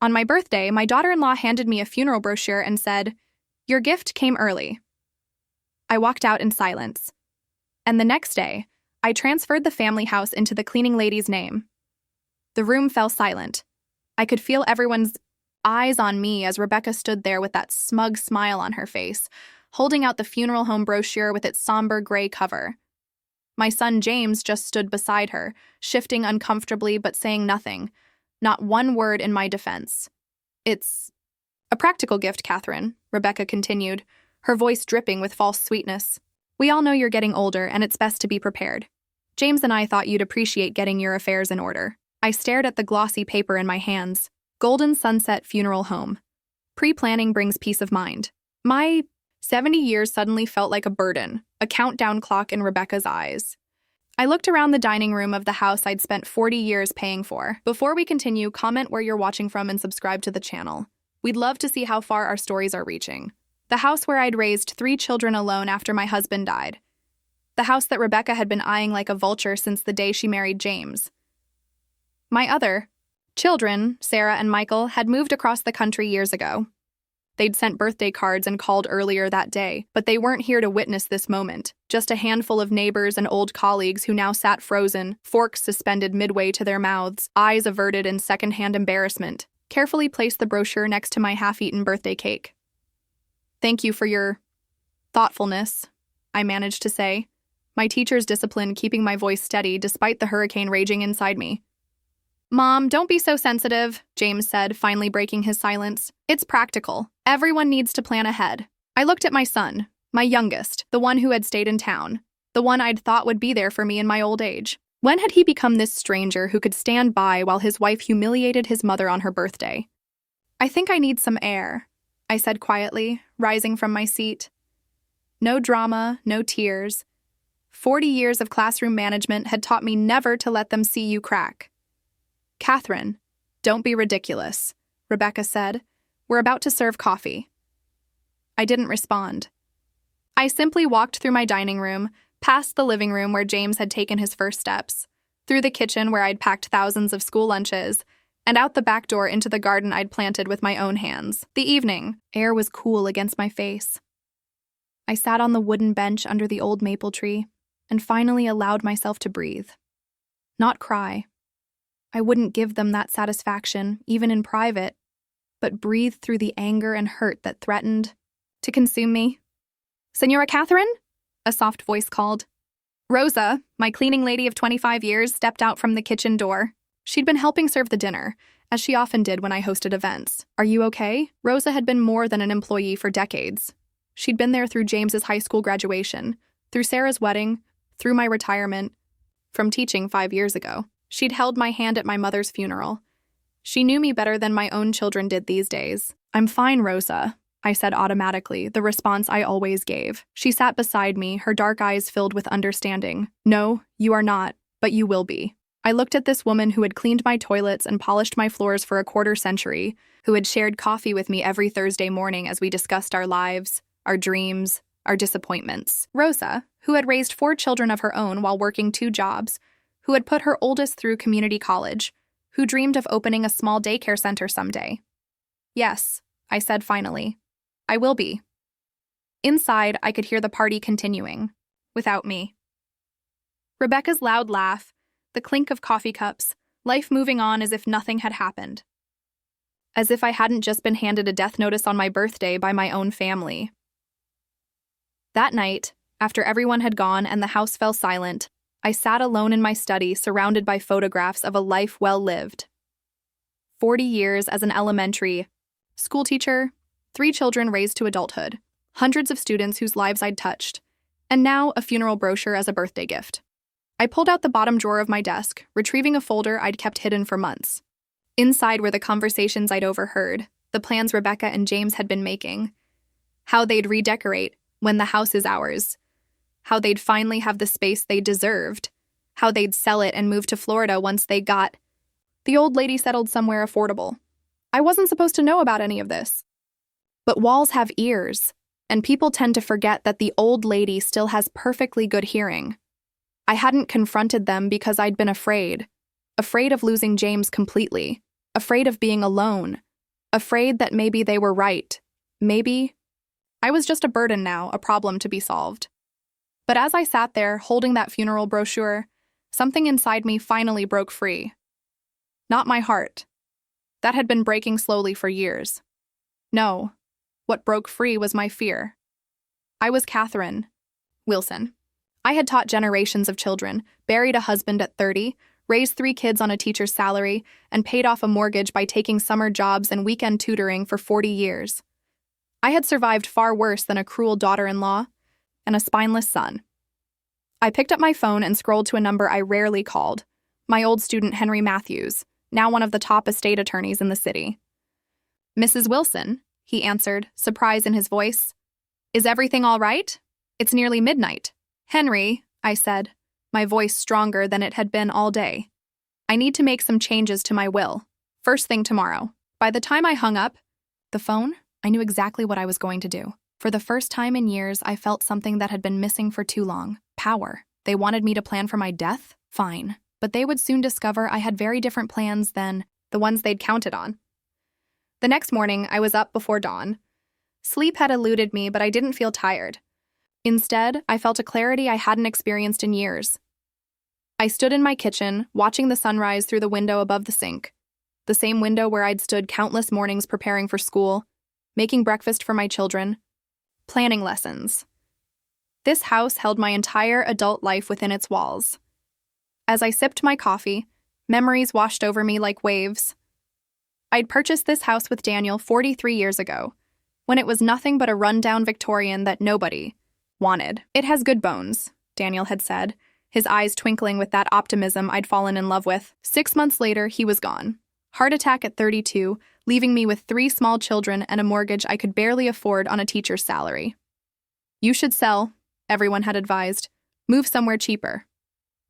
On my birthday, my daughter-in-law handed me a funeral brochure and said, "Your gift came early." I walked out in silence. And the next day, I transferred the family house into the cleaning lady's name. The room fell silent. I could feel everyone's eyes on me as Rebecca stood there with that smug smile on her face, holding out the funeral home brochure with its somber gray cover. My son James just stood beside her, shifting uncomfortably but saying nothing, not one word in my defense. "It's a practical gift, Katherine," Rebecca continued, her voice dripping with false sweetness. "We all know you're getting older and it's best to be prepared. James and I thought you'd appreciate getting your affairs in order." I stared at the glossy paper in my hands. Golden Sunset Funeral Home. Pre-planning brings peace of mind. My 70 years suddenly felt like a burden, a countdown clock in Rebecca's eyes. I looked around the dining room of the house I'd spent 40 years paying for. Before we continue, comment where you're watching from and subscribe to the channel. We'd love to see how far our stories are reaching. The house where I'd raised 3 children alone after my husband died. The house that Rebecca had been eyeing like a vulture since the day she married James. My other children, Sarah and Michael, had moved across the country years ago. They'd sent birthday cards and called earlier that day, but they weren't here to witness this moment. Just a handful of neighbors and old colleagues who now sat frozen, forks suspended midway to their mouths, eyes averted in secondhand embarrassment, carefully placed the brochure next to my half-eaten birthday cake. "Thank you for your thoughtfulness," I managed to say, my teacher's discipline keeping my voice steady despite the hurricane raging inside me. "Mom, don't be so sensitive," James said, finally breaking his silence. "It's practical. Everyone needs to plan ahead." I looked at my son, my youngest, the one who had stayed in town, the one I'd thought would be there for me in my old age. When had he become this stranger who could stand by while his wife humiliated his mother on her birthday? "I think I need some air," I said quietly, rising from my seat. No drama, no tears. 40 years of classroom management had taught me never to let them see you crack. "Katherine, don't be ridiculous," Rebecca said. "We're about to serve coffee." I didn't respond. I simply walked through my dining room, past the living room where James had taken his first steps, through the kitchen where I'd packed thousands of school lunches, and out the back door into the garden I'd planted with my own hands. The evening air was cool against my face. I sat on the wooden bench under the old maple tree and finally allowed myself to breathe. Not cry. I wouldn't give them that satisfaction, even in private, but breathe through the anger and hurt that threatened to consume me. "Senora Katherine?" a soft voice called. Rosa, my cleaning lady of 25 years, stepped out from the kitchen door. She'd been helping serve the dinner, as she often did when I hosted events. "Are you okay?" Rosa had been more than an employee for decades. She'd been there through James's high school graduation, through Sarah's wedding, through my retirement, from teaching 5 years ago. She'd held my hand at my mother's funeral. She knew me better than my own children did these days. "I'm fine, Rosa," I said automatically, the response I always gave. She sat beside me, her dark eyes filled with understanding. "No, you are not, but you will be." I looked at this woman who had cleaned my toilets and polished my floors for a quarter century, who had shared coffee with me every Thursday morning as we discussed our lives, our dreams, our disappointments. Rosa, who had raised 4 children of her own while working 2 jobs, who had put her oldest through community college, who dreamed of opening a small daycare center someday. "Yes," I said finally, "I will be." Inside, I could hear the party continuing, without me. Rebecca's loud laugh, the clink of coffee cups, life moving on as if nothing had happened. As if I hadn't just been handed a death notice on my birthday by my own family. That night, after everyone had gone and the house fell silent, I sat alone in my study, surrounded by photographs of a life well lived. 40 years as an elementary school teacher, 3 children raised to adulthood, hundreds of students whose lives I'd touched, and now a funeral brochure as a birthday gift. I pulled out the bottom drawer of my desk, retrieving a folder I'd kept hidden for months. Inside were the conversations I'd overheard, the plans Rebecca and James had been making, how they'd redecorate when the house is ours, how they'd finally have the space they deserved, how they'd sell it and move to Florida once they got the old lady settled somewhere affordable. I wasn't supposed to know about any of this. But walls have ears, and people tend to forget that the old lady still has perfectly good hearing. I hadn't confronted them because I'd been afraid of losing James completely, afraid of being alone, afraid that maybe they were right. Maybe I was just a burden now, a problem to be solved. But as I sat there holding that funeral brochure, something inside me finally broke free. Not my heart. That had been breaking slowly for years. No, what broke free was my fear. I was Katherine Wilson. I had taught generations of children, buried a husband at 30, raised 3 kids on a teacher's salary, and paid off a mortgage by taking summer jobs and weekend tutoring for 40 years. I had survived far worse than a cruel daughter-in-law and a spineless son. I picked up my phone and scrolled to a number I rarely called, my old student Henry Matthews, now one of the top estate attorneys in the city. "Mrs. Wilson," he answered, surprise in his voice. "Is everything all right? It's nearly midnight." "Henry," I said, my voice stronger than it had been all day. "I need to make some changes to my will. First thing tomorrow." By the time I hung up the phone, I knew exactly what I was going to do. For the first time in years, I felt something that had been missing for too long. Power. They wanted me to plan for my death? Fine. But they would soon discover I had very different plans than the ones they'd counted on. The next morning, I was up before dawn. Sleep had eluded me, but I didn't feel tired. Instead, I felt a clarity I hadn't experienced in years. I stood in my kitchen, watching the sunrise through the window above the sink, the same window where I'd stood countless mornings preparing for school, making breakfast for my children, planning lessons. This house held my entire adult life within its walls. As I sipped my coffee, memories washed over me like waves. I'd purchased this house with Daniel 43 years ago, when it was nothing but a rundown Victorian that nobody wanted. "It has good bones," Daniel had said, his eyes twinkling with that optimism I'd fallen in love with. 6 months later, he was gone. Heart attack at 32, leaving me with 3 small children and a mortgage I could barely afford on a teacher's salary. "You should sell," everyone had advised. "Move somewhere cheaper."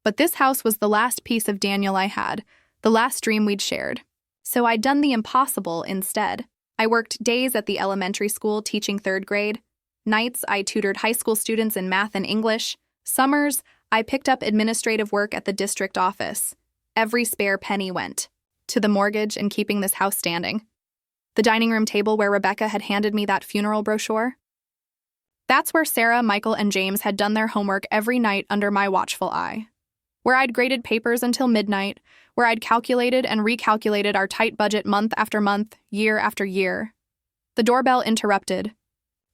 But this house was the last piece of Daniel I had, the last dream we'd shared. So I'd done the impossible instead. I worked days at the elementary school teaching 3rd grade. Nights, I tutored high school students in math and English. Summers, I picked up administrative work at the district office. Every spare penny went to the mortgage and keeping this house standing. The dining room table where Rebecca had handed me that funeral brochure. That's where Sarah, Michael, and James had done their homework every night under my watchful eye. Where I'd graded papers until midnight, where I'd calculated and recalculated our tight budget month after month, year after year. The doorbell interrupted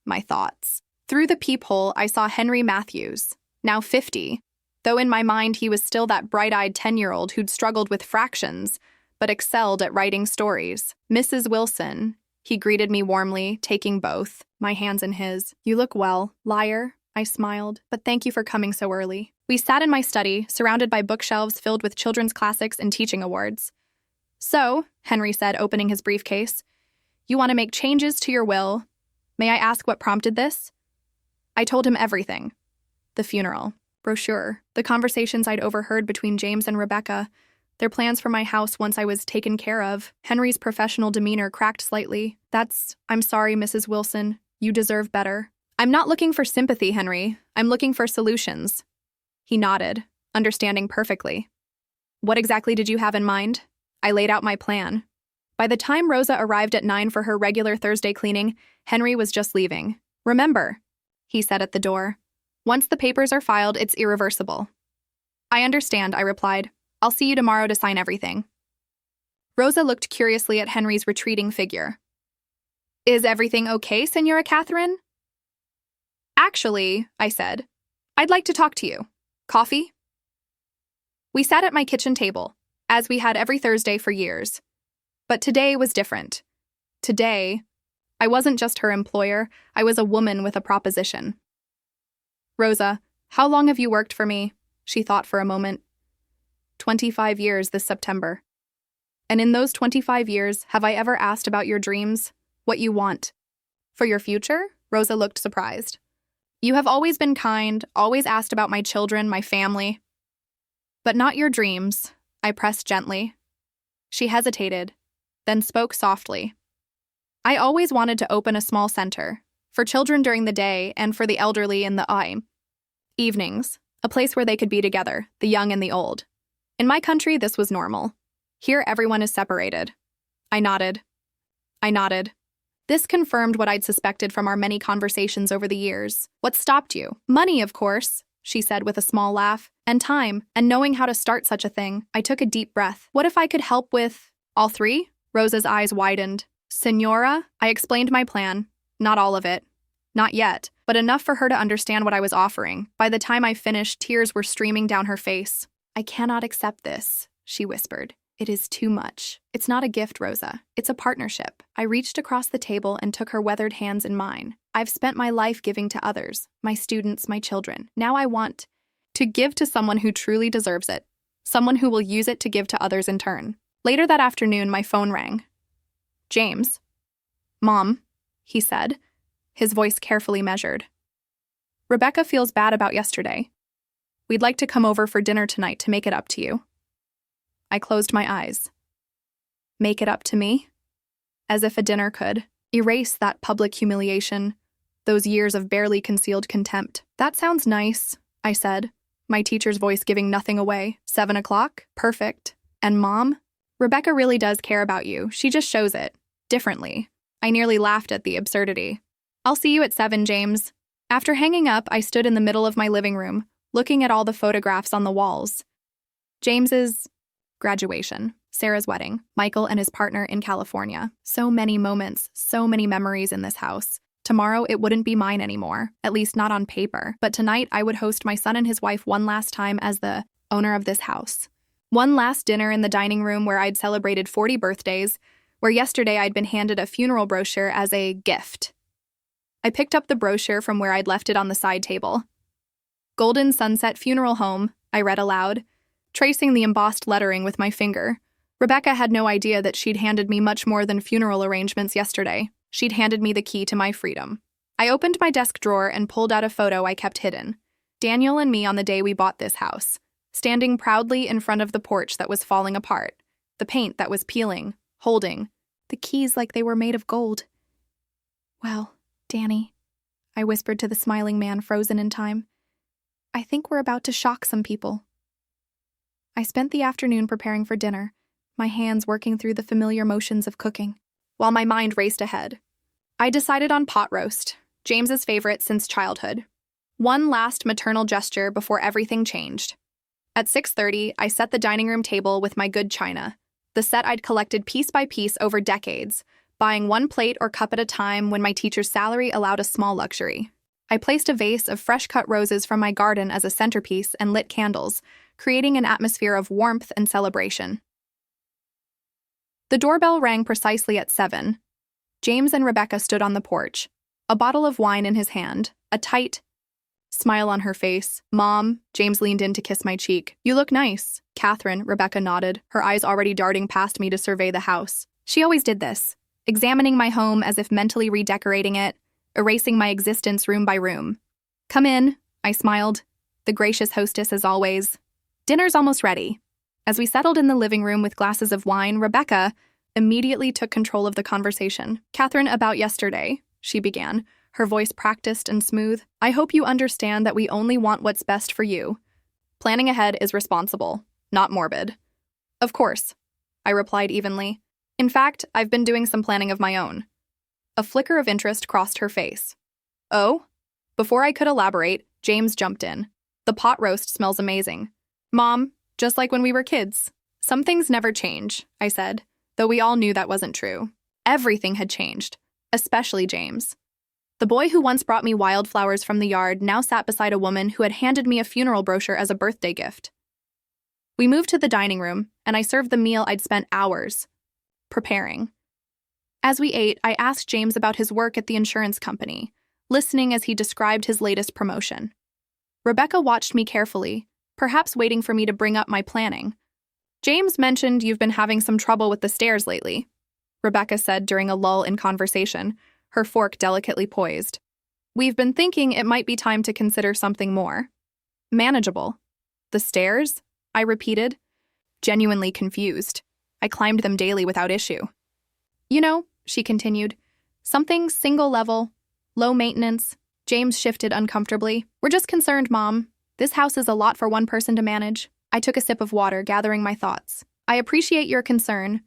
my thoughts. Through the peephole, I saw Henry Matthews, now 50, though in my mind he was still that bright-eyed 10-year-old who'd struggled with fractions, but excelled at writing stories. "Mrs. Wilson," he greeted me warmly, taking both my hands in his. "You look well, liar," I smiled, "but thank you for coming so early." We sat in my study, surrounded by bookshelves filled with children's classics and teaching awards. "So," Henry said, opening his briefcase, "you want to make changes to your will. May I ask what prompted this?" I told him everything. The funeral, brochure, the conversations I'd overheard between James and Rebecca, their plans for my house once I was taken care of. Henry's professional demeanor cracked slightly. "I'm sorry, Mrs. Wilson. You deserve better." "I'm not looking for sympathy, Henry. I'm looking for solutions." He nodded, understanding perfectly. "What exactly did you have in mind?" I laid out my plan. By the time Rosa arrived at 9 for her regular Thursday cleaning, Henry was just leaving. "Remember," he said at the door, "once the papers are filed, it's irreversible." "I understand," I replied. "I'll see you tomorrow to sign everything." Rosa looked curiously at Henry's retreating figure. "Is everything okay, Señora Katherine?" "Actually," I said, "I'd like to talk to you. Coffee?" We sat at my kitchen table, as we had every Thursday for years. But today was different. Today, I wasn't just her employer, I was a woman with a proposition. "Rosa, how long have you worked for me?" She thought for a moment. 25 years this September. "And in those 25 years, have I ever asked about your dreams, what you want? For your future?" Rosa looked surprised. "You have always been kind, always asked about my children, my family. But not your dreams," I pressed gently. She hesitated, then spoke softly. "I always wanted to open a small center, for children during the day and for the elderly in the evenings, a place where they could be together, the young and the old. In my country, this was normal. Here, everyone is separated." I nodded. I nodded. This confirmed what I'd suspected from our many conversations over the years. What stopped you? Money, of course, she said with a small laugh. And time, and knowing how to start such a thing. I took a deep breath. What if I could help with all three? Rosa's eyes widened. Senora, I explained my plan. Not all of it. Not yet, but enough for her to understand what I was offering. By the time I finished, tears were streaming down her face. I cannot accept this, she whispered. It is too much. It's not a gift, Rosa. It's a partnership. I reached across the table and took her weathered hands in mine. I've spent my life giving to others, my students, my children. Now I want to give to someone who truly deserves it, someone who will use it to give to others in turn. Later that afternoon, my phone rang. James. Mom, he said, his voice carefully measured. Rebecca feels bad about yesterday. We'd like to come over for dinner tonight to make it up to you. I closed my eyes. Make it up to me? As if a dinner could. Erase that public humiliation, those years of barely concealed contempt. That sounds nice, I said, my teacher's voice giving nothing away. 7 o'clock? Perfect. And Mom? Rebecca really does care about you. She just shows it. Differently. I nearly laughed at the absurdity. I'll see you at 7, James. After hanging up, I stood in the middle of my living room, looking at all the photographs on the walls. James's graduation, Sarah's wedding, Michael and his partner in California. So many moments, so many memories in this house. Tomorrow, it wouldn't be mine anymore, at least not on paper. But tonight, I would host my son and his wife one last time as the owner of this house. One last dinner in the dining room where I'd celebrated 40 birthdays, where yesterday I'd been handed a funeral brochure as a gift. I picked up the brochure from where I'd left it on the side table. Golden Sunset Funeral Home, I read aloud, tracing the embossed lettering with my finger. Rebecca had no idea that she'd handed me much more than funeral arrangements yesterday. She'd handed me the key to my freedom. I opened my desk drawer and pulled out a photo I kept hidden. Daniel and me on the day we bought this house, standing proudly in front of the porch that was falling apart, the paint that was peeling, holding, the keys like they were made of gold. Well, Danny, I whispered to the smiling man frozen in time, I think we're about to shock some people. I spent the afternoon preparing for dinner, my hands working through the familiar motions of cooking, while my mind raced ahead. I decided on pot roast, James's favorite since childhood. One last maternal gesture before everything changed. At 6:30, I set the dining room table with my good china, the set I'd collected piece by piece over decades, buying one plate or cup at a time when my teacher's salary allowed a small luxury. I placed a vase of fresh-cut roses from my garden as a centerpiece and lit candles, creating an atmosphere of warmth and celebration. The doorbell rang precisely at 7. James and Rebecca stood on the porch, a bottle of wine in his hand, a tight smile on her face. Mom, James leaned in to kiss my cheek. You look nice. Katherine, Rebecca nodded, her eyes already darting past me to survey the house. She always did this, examining my home as if mentally redecorating it, erasing my existence room by room. Come in, I smiled, the gracious hostess as always. Dinner's almost ready. As we settled in the living room with glasses of wine, Rebecca immediately took control of the conversation. Katherine, about yesterday, she began, her voice practiced and smooth. I hope you understand that we only want what's best for you. Planning ahead is responsible, not morbid. Of course, I replied evenly. In fact, I've been doing some planning of my own. A flicker of interest crossed her face. Oh? Before I could elaborate, James jumped in. The pot roast smells amazing. Mom, just like when we were kids. Some things never change, I said, though we all knew that wasn't true. Everything had changed, especially James. The boy who once brought me wildflowers from the yard now sat beside a woman who had handed me a funeral brochure as a birthday gift. We moved to the dining room, and I served the meal I'd spent hours preparing. As we ate, I asked James about his work at the insurance company, listening as he described his latest promotion. Rebecca watched me carefully, perhaps waiting for me to bring up my planning. James mentioned you've been having some trouble with the stairs lately, Rebecca said during a lull in conversation, her fork delicately poised. We've been thinking it might be time to consider something more manageable. The stairs? I repeated, genuinely confused. I climbed them daily without issue. You know, she continued, something single level, low maintenance. James shifted uncomfortably. We're just concerned, Mom. This house is a lot for one person to manage. I took a sip of water, gathering my thoughts. I appreciate your concern,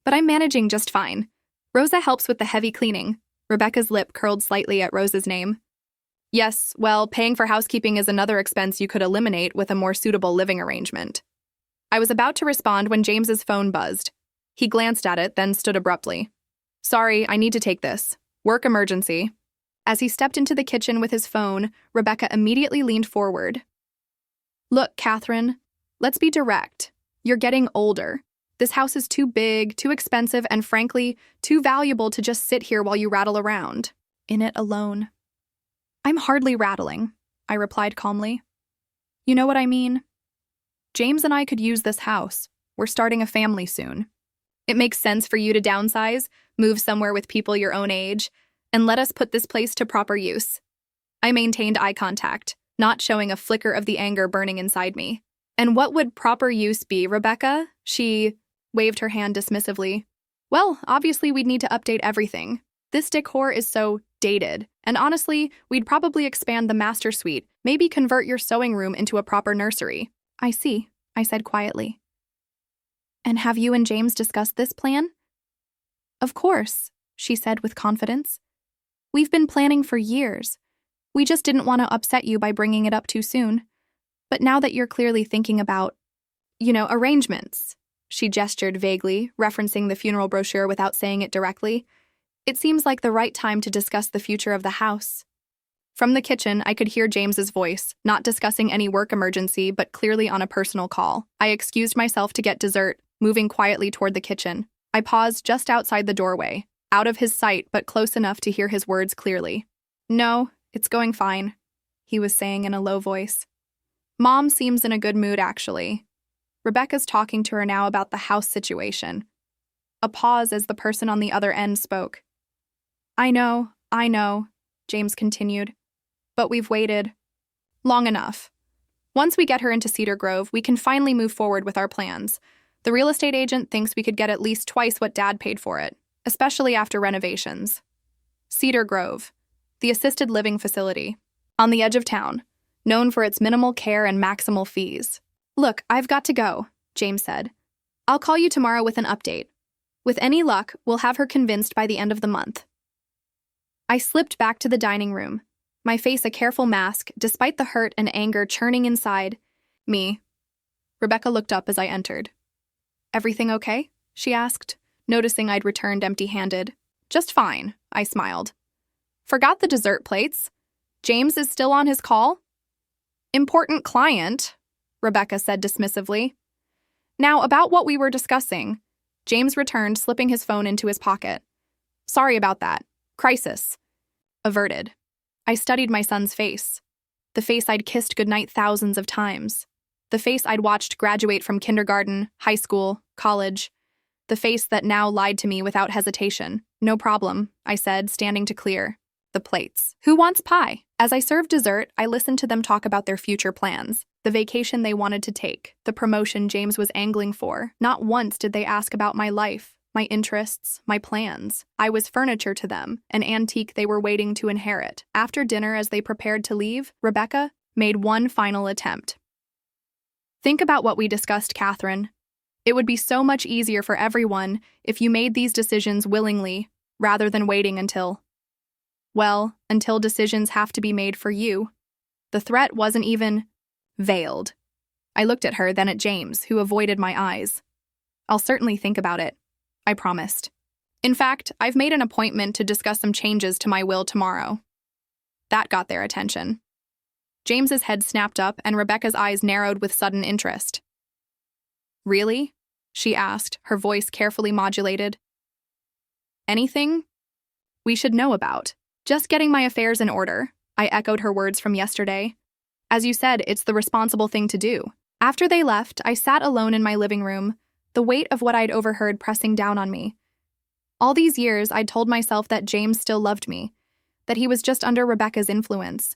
but I'm managing just fine. Rosa helps with the heavy cleaning. Rebecca's lip curled slightly at Rosa's name. Yes, well, paying for housekeeping is another expense you could eliminate with a more suitable living arrangement. I was about to respond when James's phone buzzed. He glanced at it, then stood abruptly. Sorry, I need to take this. Work emergency. As he stepped into the kitchen with his phone, Rebecca immediately leaned forward. Look, Katherine, let's be direct. You're getting older. This house is too big, too expensive, and frankly, too valuable to just sit here while you rattle around. In it alone. I'm hardly rattling, I replied calmly. You know what I mean? James and I could use this house. We're starting a family soon. It makes sense for you to downsize, move somewhere with people your own age, and let us put this place to proper use. I maintained eye contact, not showing a flicker of the anger burning inside me. And what would proper use be, Rebecca? She waved her hand dismissively. Well, obviously we'd need to update everything. This decor is so dated, and honestly, we'd probably expand the master suite, maybe convert your sewing room into a proper nursery. I see, I said quietly. And have you and James discussed this plan? Of course, she said with confidence. We've been planning for years. We just didn't want to upset you by bringing it up too soon. But now that you're clearly thinking about, arrangements, she gestured vaguely, referencing the funeral brochure without saying it directly, it seems like the right time to discuss the future of the house. From the kitchen, I could hear James's voice, not discussing any work emergency, but clearly on a personal call. I excused myself to get dessert, moving quietly toward the kitchen. I paused just outside the doorway, out of his sight but close enough to hear his words clearly. No, it's going fine, he was saying in a low voice. Mom seems in a good mood, actually. Rebecca's talking to her now about the house situation. A pause as the person on the other end spoke. I know, James continued. But we've waited long enough. Once we get her into Cedar Grove, we can finally move forward with our plans. The real estate agent thinks we could get at least twice what Dad paid for it, especially after renovations. Cedar Grove, the assisted living facility, on the edge of town, known for its minimal care and maximal fees. Look, I've got to go, James said. I'll call you tomorrow with an update. With any luck, we'll have her convinced by the end of the month. I slipped back to the dining room, my face a careful mask, despite the hurt and anger churning inside me. Rebecca looked up as I entered. Everything okay? She asked, noticing I'd returned empty-handed. Just fine, I smiled. Forgot the dessert plates. James is still on his call? Important client, Rebecca said dismissively. Now, about what we were discussing. James returned, slipping his phone into his pocket. Sorry about that. Crisis. Averted. I studied my son's face. The face I'd kissed goodnight thousands of times. The face I'd watched graduate from kindergarten, high school, college. The face that now lied to me without hesitation. No problem, I said, standing to clear the plates. Who wants pie? As I served dessert, I listened to them talk about their future plans, the vacation they wanted to take, the promotion James was angling for. Not once did they ask about my life, my interests, my plans. I was furniture to them, an antique they were waiting to inherit. After dinner, as they prepared to leave, Rebecca made one final attempt. Think about what we discussed, Katherine. It would be so much easier for everyone if you made these decisions willingly, rather than waiting until decisions have to be made for you. The threat wasn't even veiled. I looked at her, then at James, who avoided my eyes. I'll certainly think about it, I promised. In fact, I've made an appointment to discuss some changes to my will tomorrow. That got their attention. James's head snapped up and Rebecca's eyes narrowed with sudden interest. Really? She asked, her voice carefully modulated. Anything we should know about? Just getting my affairs in order, I echoed her words from yesterday. As you said, it's the responsible thing to do. After they left, I sat alone in my living room, the weight of what I'd overheard pressing down on me. All these years, I'd told myself that James still loved me, that he was just under Rebecca's influence.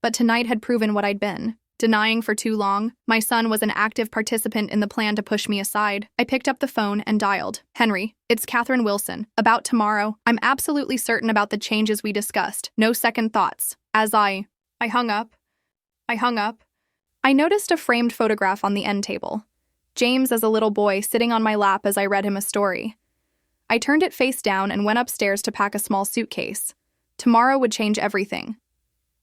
But tonight had proven what I'd been. Denying for too long, my son was an active participant in the plan to push me aside. I picked up the phone and dialed. Henry, it's Katherine Wilson. About tomorrow, I'm absolutely certain about the changes we discussed. No second thoughts. As I hung up, I noticed a framed photograph on the end table. James as a little boy sitting on my lap as I read him a story. I turned it face down and went upstairs to pack a small suitcase. Tomorrow would change everything.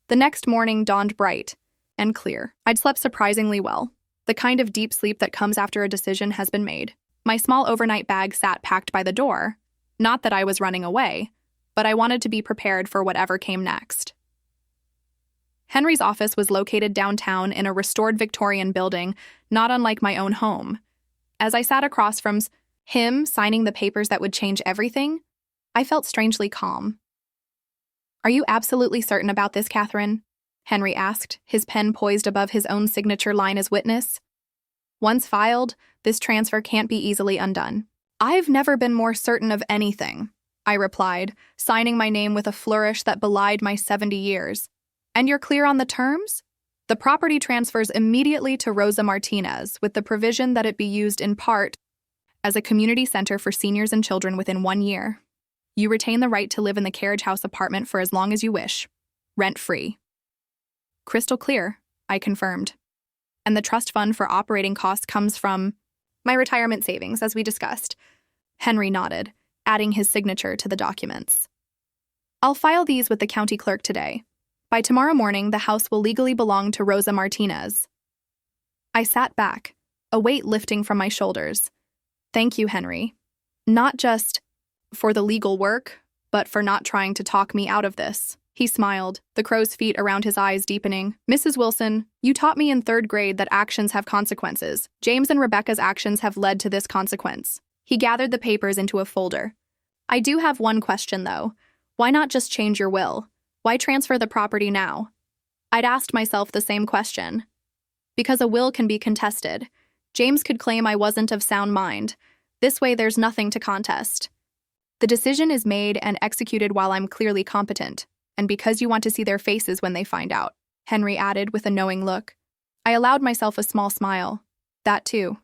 The next morning dawned bright and clear. I'd slept surprisingly well, the kind of deep sleep that comes after a decision has been made. My small overnight bag sat packed by the door. Not that I was running away, but I wanted to be prepared for whatever came next. Henry's office was located downtown in a restored Victorian building, not unlike my own home. As I sat across from him signing the papers that would change everything, I felt strangely calm. "Are you absolutely certain about this, Katherine?" Henry asked, his pen poised above his own signature line as witness. "Once filed, this transfer can't be easily undone." "I've never been more certain of anything," I replied, signing my name with a flourish that belied my 70 years. "And you're clear on the terms?" "The property transfers immediately to Rosa Martinez, with the provision that it be used in part as a community center for seniors and children within 1 year. You retain the right to live in the carriage house apartment for as long as you wish, rent-free." "Crystal clear," I confirmed. "And the trust fund for operating costs comes from my retirement savings, as we discussed." Henry nodded, adding his signature to the documents. "I'll file these with the county clerk today. By tomorrow morning, the house will legally belong to Rosa Martinez." I sat back, a weight lifting from my shoulders. Thank you, Henry. Not just for the legal work, but for not trying to talk me out of this. He smiled, the crow's feet around his eyes deepening. "Mrs. Wilson, you taught me in 3rd grade that actions have consequences. James and Rebecca's actions have led to this consequence." He gathered the papers into a folder. "I do have one question, though. Why not just change your will? Why transfer the property now?" I'd asked myself the same question. Because a will can be contested. James could claim I wasn't of sound mind. This way there's nothing to contest. The decision is made and executed while I'm clearly competent, and because you want to see their faces when they find out," Henry added with a knowing look. I allowed myself a small smile. That too.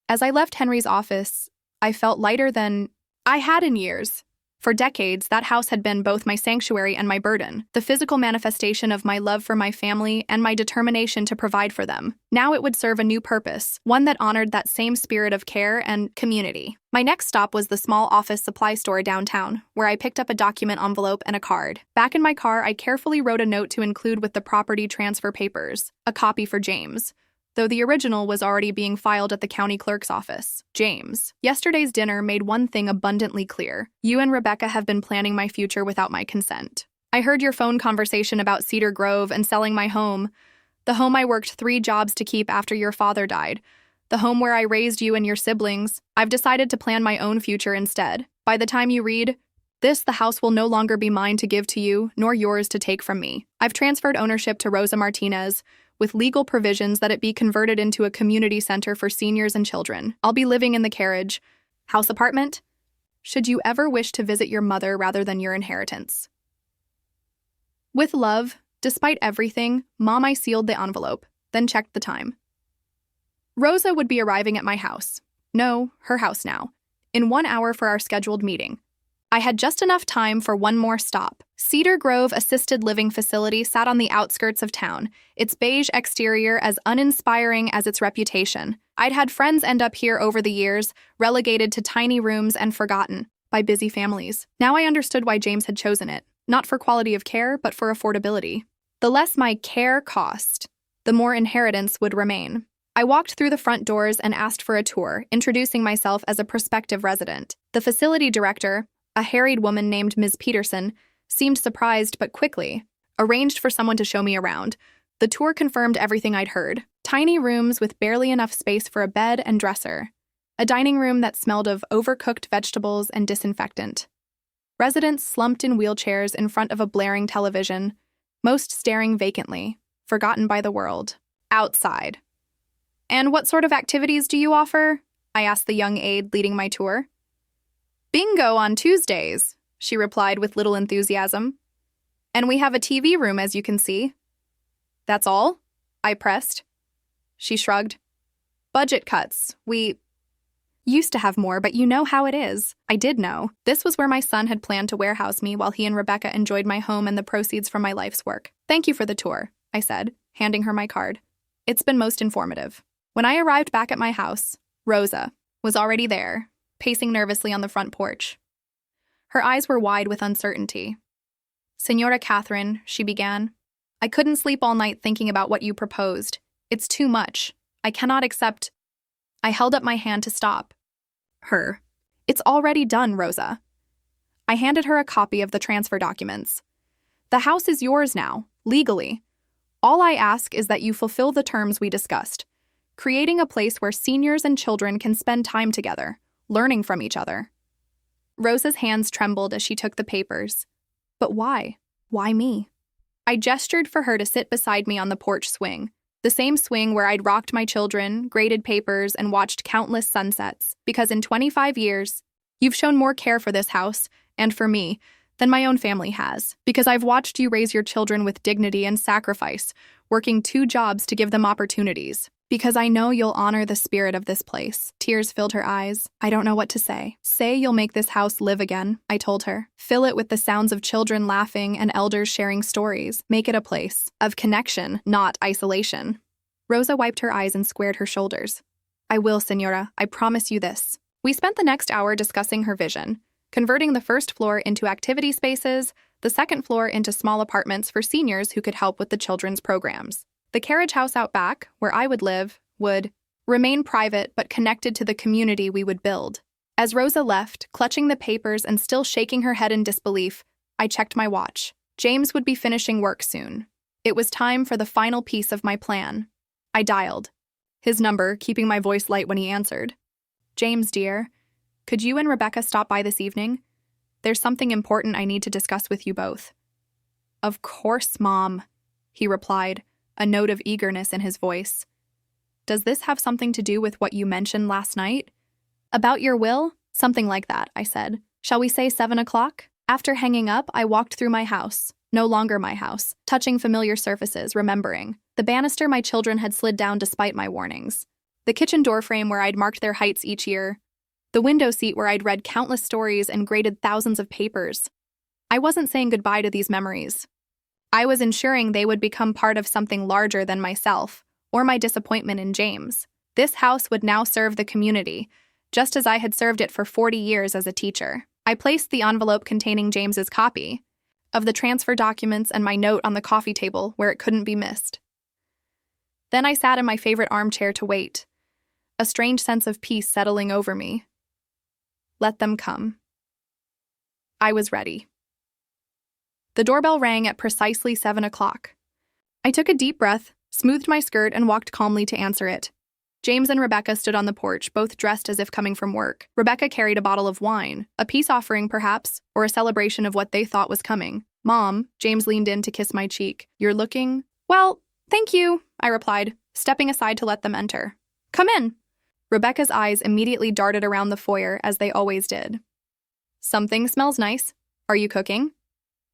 As I left Henry's office, I felt lighter than I had in years. For decades, that house had been both my sanctuary and my burden, the physical manifestation of my love for my family and my determination to provide for them. Now it would serve a new purpose, one that honored that same spirit of care and community. My next stop was the small office supply store downtown, where I picked up a document envelope and a card. Back in my car, I carefully wrote a note to include with the property transfer papers, a copy for James, though the original was already being filed at the county clerk's office. "James, yesterday's dinner made one thing abundantly clear. You and Rebecca have been planning my future without my consent. I heard your phone conversation about Cedar Grove and selling my home, the home I worked 3 jobs to keep after your father died, the home where I raised you and your siblings. I've decided to plan my own future instead. By the time you read this, the house will no longer be mine to give to you, nor yours to take from me. I've transferred ownership to Rosa Martinez, with legal provisions that it be converted into a community center for seniors and children. I'll be living in the carriage house apartment, should you ever wish to visit your mother rather than your inheritance. With love, despite everything, Mom." I sealed the envelope, then checked the time. Rosa would be arriving at my house. No, her house now. In 1 hour for our scheduled meeting. I had just enough time for one more stop. Cedar Grove Assisted Living Facility sat on the outskirts of town, its beige exterior as uninspiring as its reputation. I'd had friends end up here over the years, relegated to tiny rooms and forgotten by busy families. Now I understood why James had chosen it, not for quality of care, but for affordability. The less my care cost, the more inheritance would remain. I walked through the front doors and asked for a tour, introducing myself as a prospective resident. The facility director, a harried woman named Ms. Peterson, seemed surprised but quickly arranged for someone to show me around. The tour confirmed everything I'd heard. Tiny rooms with barely enough space for a bed and dresser. A dining room that smelled of overcooked vegetables and disinfectant. Residents slumped in wheelchairs in front of a blaring television, most staring vacantly, forgotten by the world. Outside. "And what sort of activities do you offer?" I asked the young aide leading my tour. "Bingo on Tuesdays," she replied with little enthusiasm. "And we have a TV room, as you can see." "That's all?" I pressed. She shrugged. "Budget cuts. We used to have more, but you know how it is." I did know. This was where my son had planned to warehouse me while he and Rebecca enjoyed my home and the proceeds from my life's work. "Thank you for the tour," I said, handing her my card. "It's been most informative." When I arrived back at my house, Rosa was already there, pacing nervously on the front porch. Her eyes were wide with uncertainty. "Señora Katherine," she began, "I couldn't sleep all night thinking about what you proposed. It's too much. I cannot accept—" I held up my hand to stop her. "It's already done, Rosa." I handed her a copy of the transfer documents. "The house is yours now, legally. All I ask is that you fulfill the terms we discussed, creating a place where seniors and children can spend time together, learning from each other." Rosa's hands trembled as she took the papers. "But why? Why me?" I gestured for her to sit beside me on the porch swing, the same swing where I'd rocked my children, graded papers, and watched countless sunsets, because in 25 years, you've shown more care for this house, and for me, than my own family has, because I've watched you raise your children with dignity and sacrifice, working 2 jobs to give them opportunities. Because I know you'll honor the spirit of this place. Tears filled her eyes. I don't know what to say. "Say you'll make this house live again," I told her. "Fill it with the sounds of children laughing and elders sharing stories. Make it a place of connection, not isolation." Rosa wiped her eyes and squared her shoulders. "I will, Señora. I promise you this." We spent the next hour discussing her vision, converting the first floor into activity spaces, the second floor into small apartments for seniors who could help with the children's programs. The carriage house out back, where I would live, would remain private but connected to the community we would build. As Rosa left, clutching the papers and still shaking her head in disbelief, I checked my watch. James would be finishing work soon. It was time for the final piece of my plan. I dialed his number, keeping my voice light when he answered. "James, dear, could you and Rebecca stop by this evening? There's something important I need to discuss with you both." "Of course, Mom," he replied, a note of eagerness in his voice. "Does this have something to do with what you mentioned last night?" "About your will? Something like that," I said. "Shall we say 7 o'clock? After hanging up, I walked through my house. No longer my house. Touching familiar surfaces, remembering. The banister my children had slid down despite my warnings. The kitchen doorframe where I'd marked their heights each year. The window seat where I'd read countless stories and graded thousands of papers. I wasn't saying goodbye to these memories. I was ensuring they would become part of something larger than myself, or my disappointment in James. This house would now serve the community, just as I had served it for 40 years as a teacher. I placed the envelope containing James's copy of the transfer documents and my note on the coffee table where it couldn't be missed. Then I sat in my favorite armchair to wait, a strange sense of peace settling over me. Let them come. I was ready. The doorbell rang at precisely 7 o'clock. I took a deep breath, smoothed my skirt, and walked calmly to answer it. James and Rebecca stood on the porch, both dressed as if coming from work. Rebecca carried a bottle of wine, a peace offering perhaps, or a celebration of what they thought was coming. "Mom," James leaned in to kiss my cheek. "You're looking—" "Well, thank you," I replied, stepping aside to let them enter. "Come in." Rebecca's eyes immediately darted around the foyer, as they always did. "Something smells nice. Are you cooking?"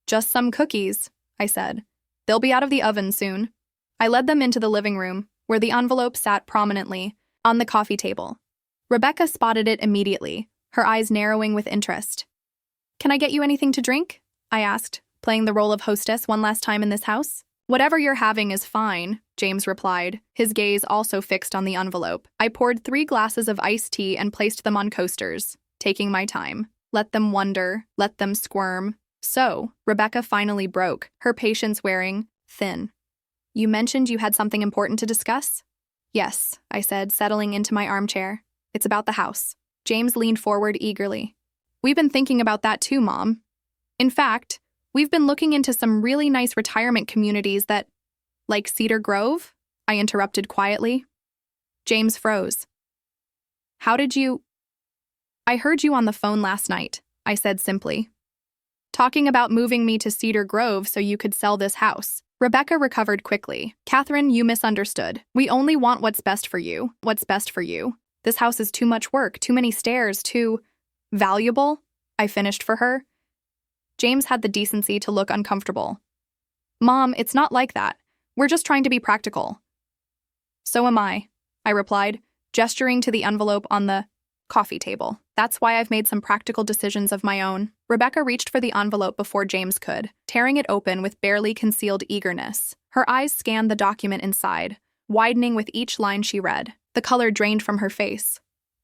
"Just some cookies," I said. "They'll be out of the oven soon." I led them into the living room, where the envelope sat prominently on the coffee table. Rebecca spotted it immediately, her eyes narrowing with interest. "Can I get you anything to drink?" I asked, playing the role of hostess one last time in this house. "Whatever you're having is fine," James replied, his gaze also fixed on the envelope. I poured 3 glasses of iced tea and placed them on coasters, taking my time. Let them wonder, let them squirm. So, Rebecca finally broke, her patience wearing thin. "You mentioned you had something important to discuss?" "Yes," I said, settling into my armchair. "It's about the house." James leaned forward eagerly. "We've been thinking about that too, Mom. In fact, we've been looking into some really nice retirement communities that—" "Like Cedar Grove?" I interrupted quietly. James froze. "How did you—" "I heard you on the phone last night," I said simply. "Talking about moving me to Cedar Grove so you could sell this house." Rebecca recovered quickly. "Katherine, you misunderstood. We only want what's best for you. What's best for you. This house is too much work, too many stairs, too valuable," I finished for her. James had the decency to look uncomfortable. "Mom, it's not like that. We're just trying to be practical." "So am I," I replied, gesturing to the envelope on the coffee table. "That's why I've made some practical decisions of my own." Rebecca reached for the envelope before James could, tearing it open with barely concealed eagerness. Her eyes scanned the document inside, widening with each line she read. The color drained from her face.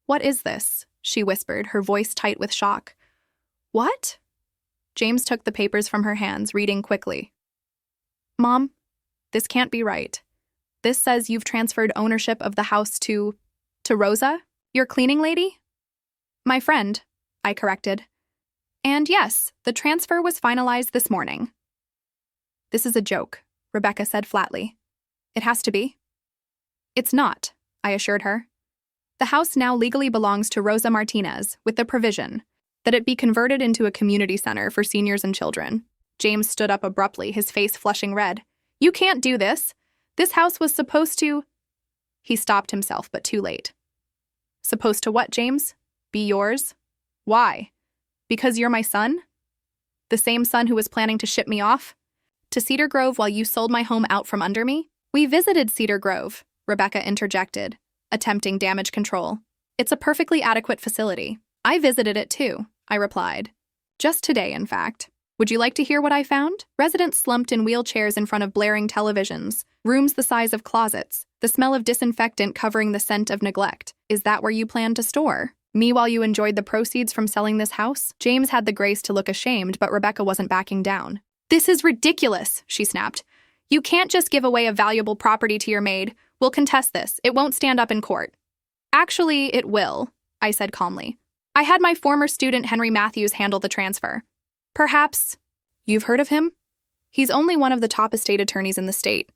"What is this?" she whispered, her voice tight with shock. What? James took the papers from her hands, reading quickly. Mom, this can't be right. This says you've transferred ownership of the house to Rosa, your cleaning lady? My friend, I corrected. And yes, the transfer was finalized this morning. This is a joke, Rebecca said flatly. It has to be. It's not, I assured her. The house now legally belongs to Rosa Martinez, with the provision that it be converted into a community center for seniors and children. James stood up abruptly, his face flushing red. You can't do this. This house was supposed to… He stopped himself, but too late. Supposed to what, James? Be yours? Why? Because you're my son? The same son who was planning to ship me off? To Cedar Grove while you sold my home out from under me? We visited Cedar Grove, Rebecca interjected, attempting damage control. It's a perfectly adequate facility. I visited it too, I replied. Just today, in fact. Would you like to hear what I found? Residents slumped in wheelchairs in front of blaring televisions, rooms the size of closets, the smell of disinfectant covering the scent of neglect. Is that where you plan to store me while you enjoyed the proceeds from selling this house? James had the grace to look ashamed, but Rebecca wasn't backing down. This is ridiculous, she snapped. You can't just give away a valuable property to your maid. We'll contest this. It won't stand up in court. Actually, it will, I said calmly. I had my former student Henry Matthews handle the transfer. Perhaps you've heard of him? He's only one of the top estate attorneys in the state.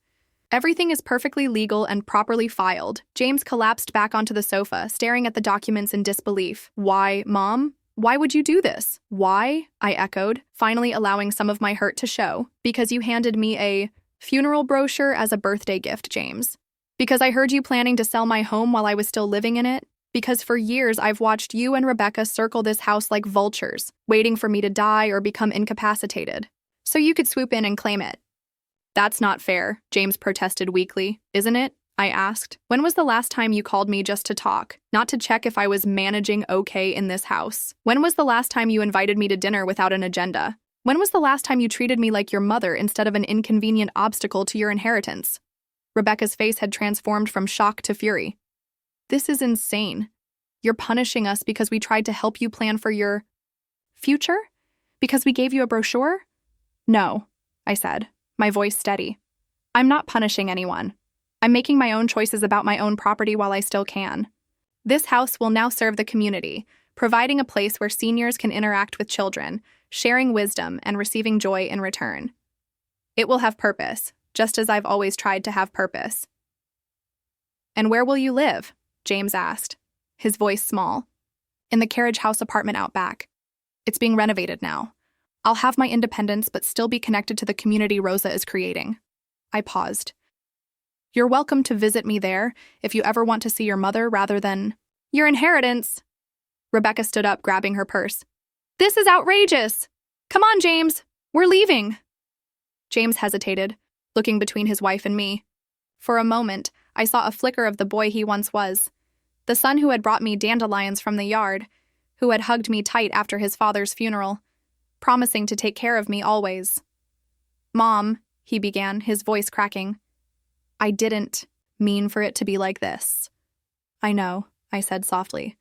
Everything is perfectly legal and properly filed. James collapsed back onto the sofa, staring at the documents in disbelief. Why, Mom? Why would you do this? Why? I echoed, finally allowing some of my hurt to show. Because you handed me a funeral brochure as a birthday gift, James. Because I heard you planning to sell my home while I was still living in it. Because for years I've watched you and Rebecca circle this house like vultures, waiting for me to die or become incapacitated, so you could swoop in and claim it. That's not fair, James protested weakly, isn't it? I asked. When was the last time you called me just to talk, not to check if I was managing okay in this house? When was the last time you invited me to dinner without an agenda? When was the last time you treated me like your mother instead of an inconvenient obstacle to your inheritance? Rebecca's face had transformed from shock to fury. This is insane. You're punishing us because we tried to help you plan for your future? Because we gave you a brochure? No, I said, my voice steady. I'm not punishing anyone. I'm making my own choices about my own property while I still can. This house will now serve the community, providing a place where seniors can interact with children, sharing wisdom and receiving joy in return. It will have purpose, just as I've always tried to have purpose. And where will you live? James asked, his voice small. In the carriage house apartment out back. It's being renovated now. I'll have my independence but still be connected to the community Rosa is creating. I paused. You're welcome to visit me there if you ever want to see your mother rather than your inheritance. Rebecca stood up, grabbing her purse. This is outrageous! Come on, James. We're leaving. James hesitated, looking between his wife and me. For a moment, I saw a flicker of the boy he once was. The son who had brought me dandelions from the yard, who had hugged me tight after his father's funeral, promising to take care of me always. Mom, he began, his voice cracking. I didn't mean for it to be like this. I know, I said softly,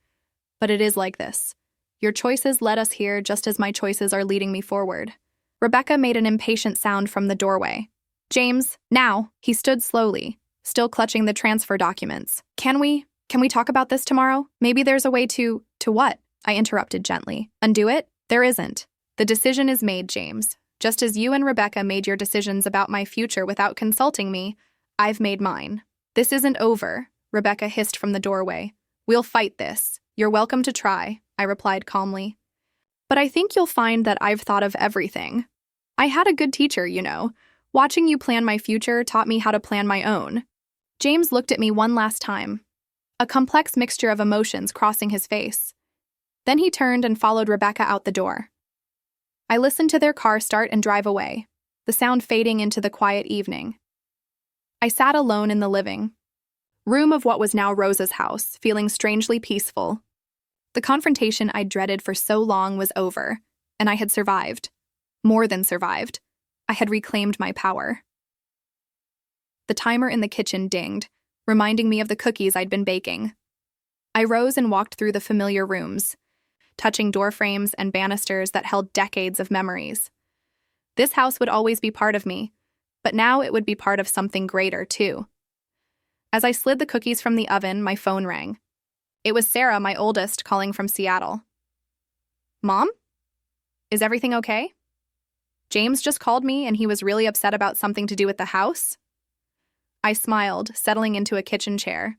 but it is like this. Your choices led us here just as my choices are leading me forward. Rebecca made an impatient sound from the doorway. James, now, he stood slowly, still clutching the transfer documents. Can we talk about this tomorrow? Maybe there's a way to what? I interrupted gently. Undo it? There isn't. The decision is made, James. Just as you and Rebecca made your decisions about my future without consulting me, I've made mine. This isn't over, Rebecca hissed from the doorway. We'll fight this. You're welcome to try, I replied calmly. But I think you'll find that I've thought of everything. I had a good teacher, you know. Watching you plan my future taught me how to plan my own. James looked at me one last time, a complex mixture of emotions crossing his face. Then he turned and followed Rebecca out the door. I listened to their car start and drive away, the sound fading into the quiet evening. I sat alone in the living room of what was now Rosa's house, feeling strangely peaceful. The confrontation I'd dreaded for so long was over, and I had survived. More than survived. I had reclaimed my power. The timer in the kitchen dinged, reminding me of the cookies I'd been baking. I rose and walked through the familiar rooms, touching door frames and banisters that held decades of memories. This house would always be part of me, but now it would be part of something greater, too. As I slid the cookies from the oven, my phone rang. It was Sarah, my oldest, calling from Seattle. Mom? Is everything okay? James just called me and he was really upset about something to do with the house? I smiled, settling into a kitchen chair.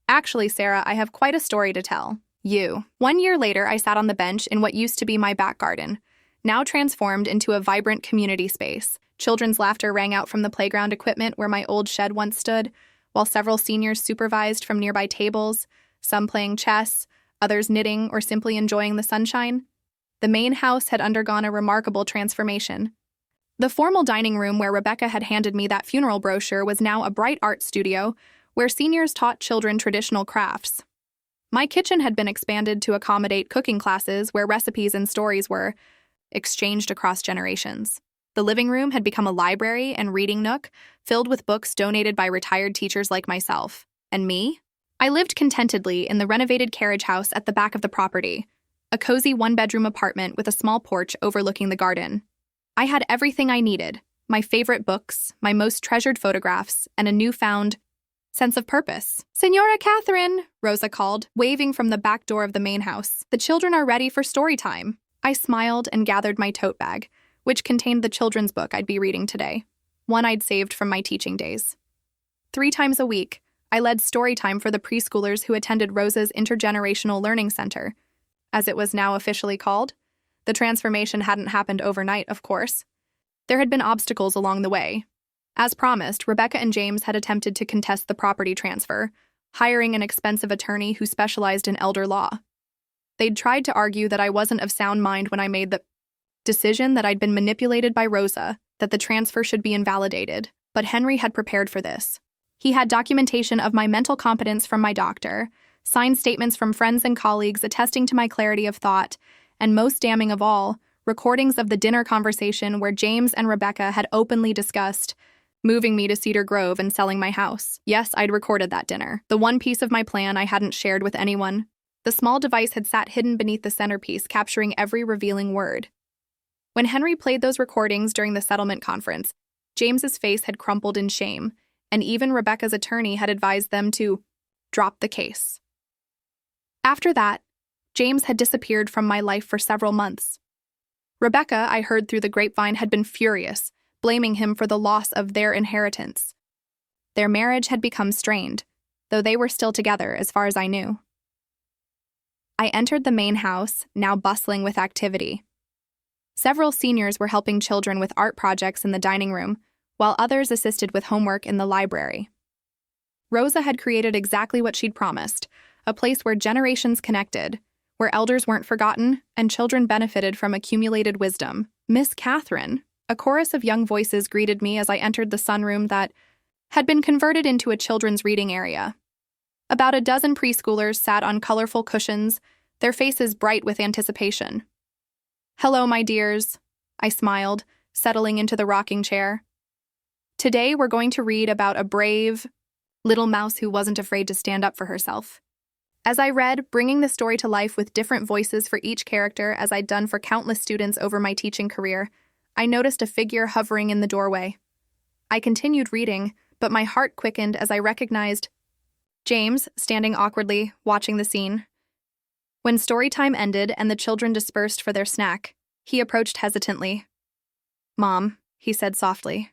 Actually, Sarah, I have quite a story to tell. 1 year later, I sat on the bench in what used to be my back garden, now transformed into a vibrant community space. Children's laughter rang out from the playground equipment where my old shed once stood, while several seniors supervised from nearby tables, some playing chess, others knitting or simply enjoying the sunshine. The main house had undergone a remarkable transformation. The formal dining room where Rebecca had handed me that funeral brochure was now a bright art studio where seniors taught children traditional crafts. My kitchen had been expanded to accommodate cooking classes where recipes and stories were exchanged across generations. The living room had become a library and reading nook filled with books donated by retired teachers like myself. And me? I lived contentedly in the renovated carriage house at the back of the property, a cozy one-bedroom apartment with a small porch overlooking the garden. I had everything I needed, my favorite books, my most treasured photographs, and a newfound sense of purpose. "Senora Katherine," Rosa called, waving from the back door of the main house. "The children are ready for story time." I smiled and gathered my tote bag, which contained the children's book I'd be reading today, one I'd saved from my teaching days. 3 times a week, I led story time for the preschoolers who attended Rosa's Intergenerational Learning Center, as it was now officially called. The transformation hadn't happened overnight, of course. There had been obstacles along the way. As promised, Rebecca and James had attempted to contest the property transfer, hiring an expensive attorney who specialized in elder law. They'd tried to argue that I wasn't of sound mind when I made the decision that I'd been manipulated by Rosa, that the transfer should be invalidated, but Henry had prepared for this. He had documentation of my mental competence from my doctor, signed statements from friends and colleagues attesting to my clarity of thought, and most damning of all, recordings of the dinner conversation where James and Rebecca had openly discussed moving me to Cedar Grove and selling my house. Yes, I'd recorded that dinner, the one piece of my plan I hadn't shared with anyone. The small device had sat hidden beneath the centerpiece, capturing every revealing word. When Henry played those recordings during the settlement conference, James's face had crumpled in shame, and even Rebecca's attorney had advised them to drop the case. After that, James had disappeared from my life for several months. Rebecca, I heard through the grapevine, had been furious, blaming him for the loss of their inheritance. Their marriage had become strained, though they were still together as far as I knew. I entered the main house, now bustling with activity. Several seniors were helping children with art projects in the dining room, while others assisted with homework in the library. Rosa had created exactly what she'd promised, a place where generations connected, where elders weren't forgotten and children benefited from accumulated wisdom. "Miss Katherine," a chorus of young voices greeted me as I entered the sunroom that had been converted into a children's reading area. About a dozen preschoolers sat on colorful cushions, their faces bright with anticipation. "Hello, my dears," I smiled, settling into the rocking chair. "Today we're going to read about a brave little mouse who wasn't afraid to stand up for herself." As I read, bringing the story to life with different voices for each character as I'd done for countless students over my teaching career, I noticed a figure hovering in the doorway. I continued reading, but my heart quickened as I recognized James, standing awkwardly, watching the scene. When story time ended and the children dispersed for their snack, he approached hesitantly. "Mom," he said softly.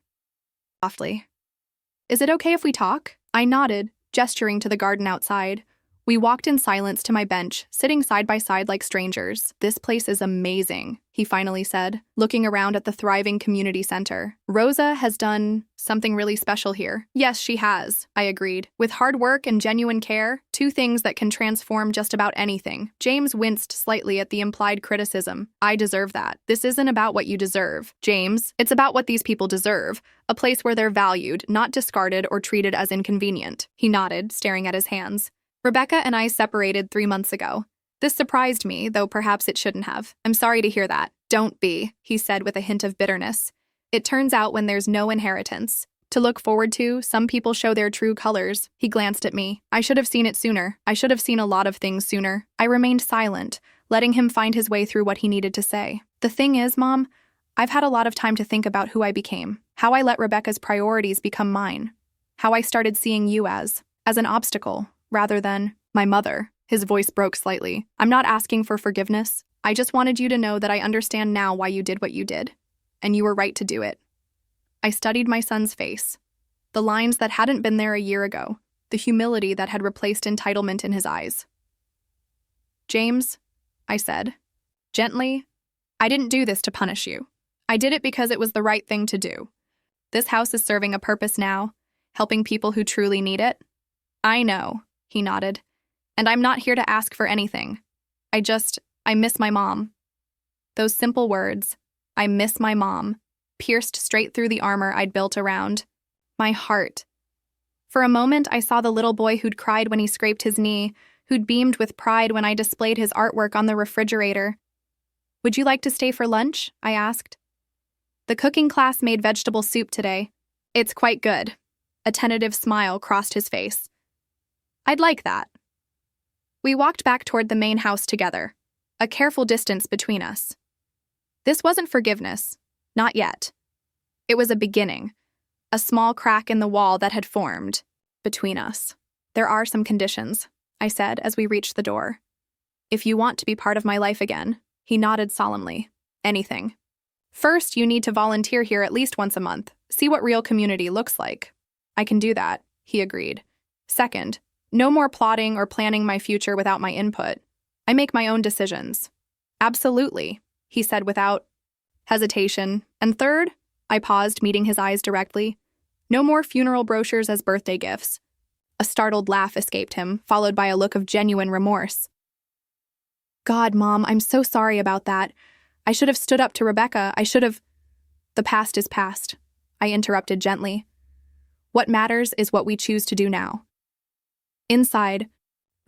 "Is it okay if we talk?" I nodded, gesturing to the garden outside. We walked in silence to my bench, sitting side by side like strangers. "This place is amazing," he finally said, looking around at the thriving community center. "Rosa has done something really special here." "Yes, she has," I agreed. "With hard work and genuine care, 2 things that can transform just about anything." James winced slightly at the implied criticism. "I deserve that." "This isn't about what you deserve, James. It's about what these people deserve. A place where they're valued, not discarded or treated as inconvenient." He nodded, staring at his hands. "Rebecca and I separated 3 months ago. This surprised me, though perhaps it shouldn't have." "I'm sorry to hear that." "Don't be," he said with a hint of bitterness. "It turns out when there's no inheritance, To look forward to, some people show their true colors. He glanced at me. I should have seen it sooner. I should have seen a lot of things sooner. I remained silent, letting him find his way through what he needed to say. The thing is, Mom, I've had a lot of time to think about who I became, how I let Rebecca's priorities become mine, how I started seeing you as an obstacle, rather than my mother. His voice broke slightly. I'm not asking for forgiveness. I just wanted you to know that I understand now why you did what you did, and you were right to do it. I studied my son's face, the lines that hadn't been there a year ago, the humility that had replaced entitlement in his eyes. James, I said, gently, I didn't do this to punish you. I did it because it was the right thing to do. This house is serving a purpose now, helping people who truly need it. I know, he nodded, and I'm not here to ask for anything. I miss my mom. Those simple words, I miss my mom, pierced straight through the armor I'd built around my heart. For a moment, I saw the little boy who'd cried when he scraped his knee, who'd beamed with pride when I displayed his artwork on the refrigerator. Would you like to stay for lunch? I asked. The cooking class made vegetable soup today. It's quite good. A tentative smile crossed his face. I'd like that. We walked back toward the main house together, a careful distance between us. This wasn't forgiveness. Not yet. It was a beginning, a small crack in the wall that had formed between us. There are some conditions, I said as we reached the door. If you want to be part of my life again, he nodded solemnly. Anything. First, you need to volunteer here at least once a month. See what real community looks like. I can do that, he agreed. Second, no more plotting or planning my future without my input. I make my own decisions. Absolutely, he said without hesitation. And third, I paused, meeting his eyes directly. No more funeral brochures as birthday gifts. A startled laugh escaped him, followed by a look of genuine remorse. God, Mom, I'm so sorry about that. I should have stood up to Rebecca. The past is past, I interrupted gently. What matters is what we choose to do now. Inside,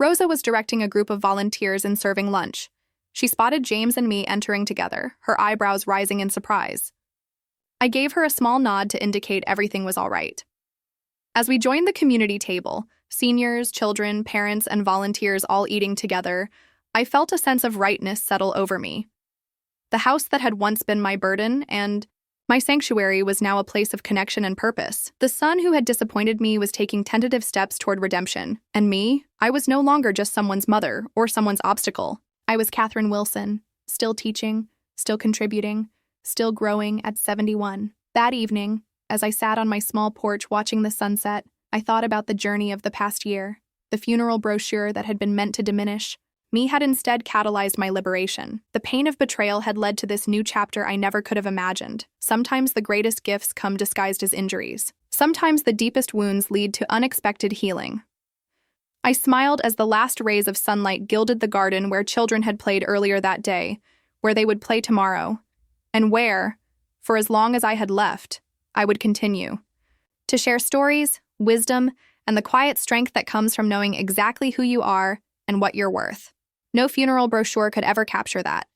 Rosa was directing a group of volunteers and serving lunch. She spotted James and me entering together, her eyebrows rising in surprise. I gave her a small nod to indicate everything was all right. As we joined the community table, seniors, children, parents, and volunteers all eating together, I felt a sense of rightness settle over me. The house that had once been my burden and my sanctuary was now a place of connection and purpose. The son who had disappointed me was taking tentative steps toward redemption, and me, I was no longer just someone's mother or someone's obstacle. I was Katherine Wilson, still teaching, still contributing, still growing at 71. That evening, as I sat on my small porch watching the sunset, I thought about the journey of the past year. The funeral brochure that had been meant to diminish me had instead catalyzed my liberation. The pain of betrayal had led to this new chapter I never could have imagined. Sometimes the greatest gifts come disguised as injuries. Sometimes the deepest wounds lead to unexpected healing. I smiled as the last rays of sunlight gilded the garden where children had played earlier that day, where they would play tomorrow, and where, for as long as I had left, I would continue to share stories, wisdom, and the quiet strength that comes from knowing exactly who you are and what you're worth. No funeral brochure could ever capture that.